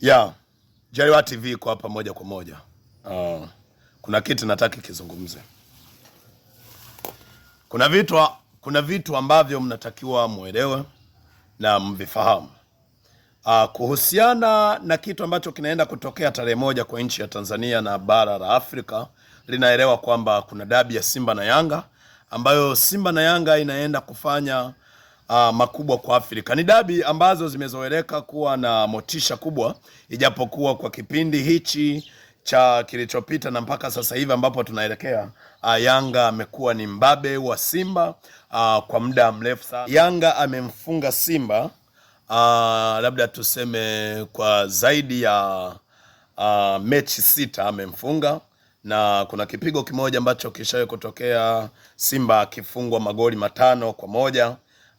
Ya, Jaliwa TV kwa hapa moja kwa moja. Kuna kitu nataka kizungumze. Kuna vitu ambavyo mnatakiwa muelewe na mvifahamu. Kuhusiana na kitu ambacho kinaenda kutokea tarehe 1 kwa nchi ya Tanzania na bara la Afrika, linaelewa kwamba kuna dabi ya Simba na Yanga ambayo Simba na Yanga inaenda kufanya makubwa kwa Afrika. Ni dabi ambazo zimezoeleka kuwa na motisha kubwa, ijapokuwa kwa kipindi hichi cha kilichopita na mpaka sasa hivi ambapo tunaelekea, Yanga amekuwa ni mbabe wa Simba kwa muda mrefu sana. Yanga amemfunga Simba labda tuseme kwa zaidi ya mechi 6 amemfunga, na kuna kipigo kimoja ambacho kishawahi kutokea Simba akifungwa magoli 5-1,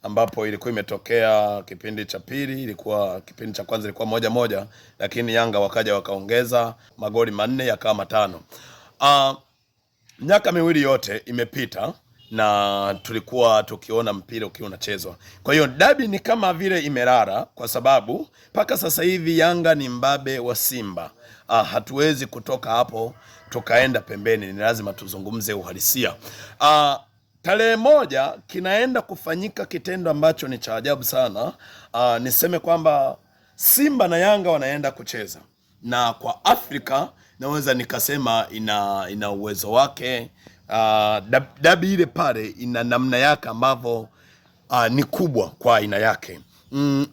ambapo ilikuwa imetokea kipindi cha pili, kipindi cha kwanza ilikuwa 1-1, lakini Yanga wakaja wakaongeza magoli 4 yakawa 5. Miaka miwili yote imepita na tulikuwa tukiona mpira ukiwa unachezwa. Kwa hiyo dabi ni kama vile imerara, kwa sababu mpaka sasa hivi Yanga ni mbabe wa Simba. Hatuwezi kutoka hapo tukaenda pembeni, ni lazima tuzungumze uhalisia. Tarehe 1 kinaenda kufanyika kitendo ambacho ni cha ajabu sana. Niseme kwamba Simba na Yanga wanaenda kucheza, na kwa Afrika naweza nikasema ina uwezo wake. Dabi ile pale ina namna yake ambavyo ni kubwa kwa aina yake.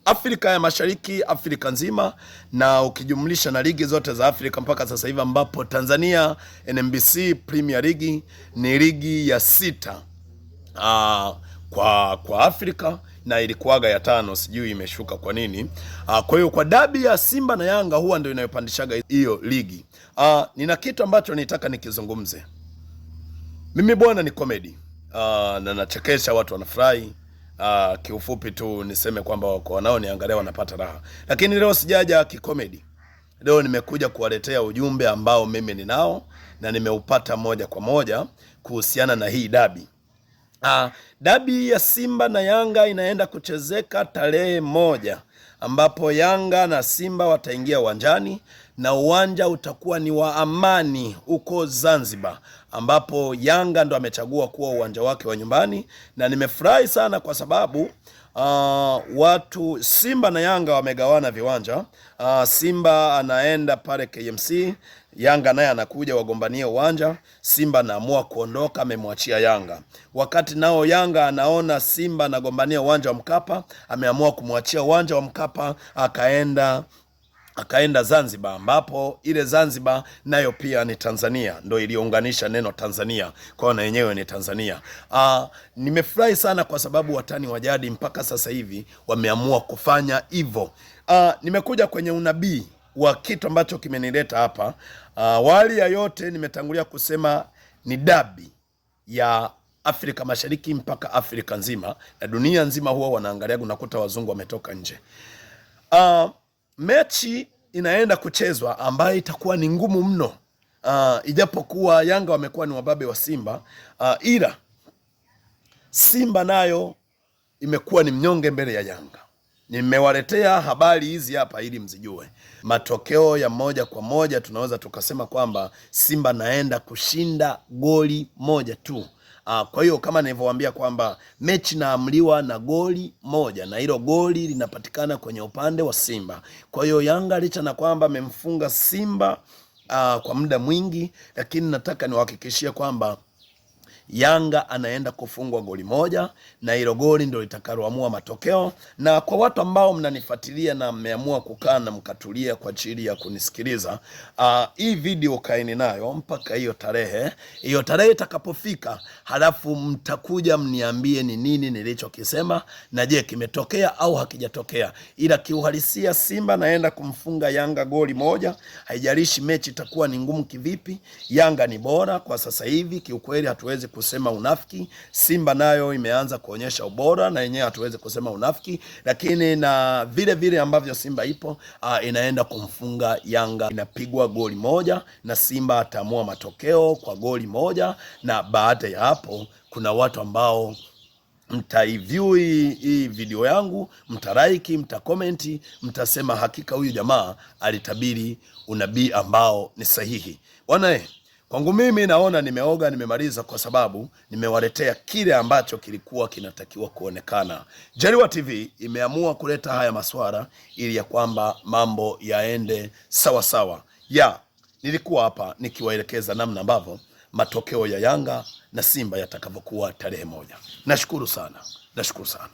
Afrika ya Mashariki, Afrika nzima, na ukijumlisha na ligi zote za Afrika mpaka sasa hivi, ambapo Tanzania NBC Premier League ni ligi ya 6 kwa Afrika, na ilikuwaga ya 5, sijui imeshuka kwa nini. Kwa hiyo kwa dabi ya Simba na Yanga huwa ndio inayopandishaga hiyo ligi. Nina kitu ambacho nitaka nikizungumze. Mimi bwana ni comedy, na nachekesha, watu wanafurahi. Kiufupi tu niseme kwamba wako wanaoniangalia wanapata raha, lakini leo sijaja kikomedi. Leo nimekuja kuwaletea ujumbe ambao mimi ninao na nimeupata moja kwa moja kuhusiana na hii dabi. Dabi ya Simba na Yanga inaenda kuchezeka tarehe 1, ambapo Yanga na Simba wataingia uwanjani, na uwanja utakuwa ni wa Amani huko Zanzibar, ambapo Yanga ndo amechagua kuwa uwanja wake wa nyumbani. Na nimefurahi sana kwa sababu watu Simba na Yanga wamegawana viwanja. Simba anaenda pale KMC, Yanga naye anakuja wagombania uwanja. Simba anaamua kuondoka, amemwachia Yanga. Wakati nao Yanga anaona Simba anagombania uwanja wa Mkapa, ameamua kumwachia uwanja wa Mkapa, akaenda Zanzibar, ambapo ile Zanzibar nayo pia ni Tanzania, ndo iliunganisha neno Tanzania, kwa na yenyewe ni Tanzania. Nimefurahi sana kwa sababu watani wa jadi mpaka sasa hivi wameamua kufanya hivyo. Nimekuja kwenye unabii wa kitu ambacho kimenileta hapa. Awali ya yote nimetangulia kusema ni dabi ya Afrika Mashariki mpaka Afrika nzima, na dunia nzima huwa wanaangalia, unakuta wazungu wametoka nje. Mechi inaenda kuchezwa ambayo itakuwa ni ngumu mno. Ijapokuwa Yanga wamekuwa ni wababe wa Simba, ila Simba nayo imekuwa ni mnyonge mbele ya Yanga. Nimewaletea habari hizi hapa ili mzijue. Matokeo ya moja kwa moja tunaweza tukasema kwamba Simba naenda kushinda goli 1 tu. Kwa hiyo kama nilivyowaambia kwamba mechi naamliwa na goli 1, na hilo goli linapatikana kwenye upande wa Simba. Kwa hiyo Yanga licha na kwamba amemfunga Simba kwa muda mwingi, lakini nataka niwahakikishie kwamba Yanga anaenda kufungwa goli 1, na hilo goli ndio litakaloamua matokeo. Na kwa watu ambao mnanifuatilia na mmeamua kukaa na mkatulia kwa ajili ya kunisikiliza, hii video kaeni nayo mpaka hiyo tarehe itakapofika, halafu mtakuja mniambie ni nini nilichokisema, na je kimetokea au hakijatokea. Ila kiuhalisia Simba naenda kumfunga Yanga goli 1. Haijalishi mechi itakuwa ni ngumu kivipi, Yanga ni bora kwa sasa hivi. Kiukweli hatuwezi kusema unafiki. Simba nayo imeanza kuonyesha ubora, na yenyewe hatuwezi kusema unafiki, lakini na vile ambavyo Simba ipo inaenda kumfunga Yanga, inapigwa goli 1 na Simba ataamua matokeo kwa goli 1. Na baada ya hapo kuna watu ambao mtaiview hii video yangu, mtalaiki, mtakomenti, mtasema hakika huyu jamaa alitabiri unabii ambao ni sahihi. Bwana, kwangu mimi naona nimeoga, nimemaliza, kwa sababu nimewaletea kile ambacho kilikuwa kinatakiwa kuonekana. Jaliwa TV imeamua kuleta haya maswala ili ya kwamba mambo yaende sawa sawa. Nilikuwa hapa nikiwaelekeza namna ambavyo matokeo ya Yanga na Simba yatakavyokuwa tarehe 1. Nashukuru sana.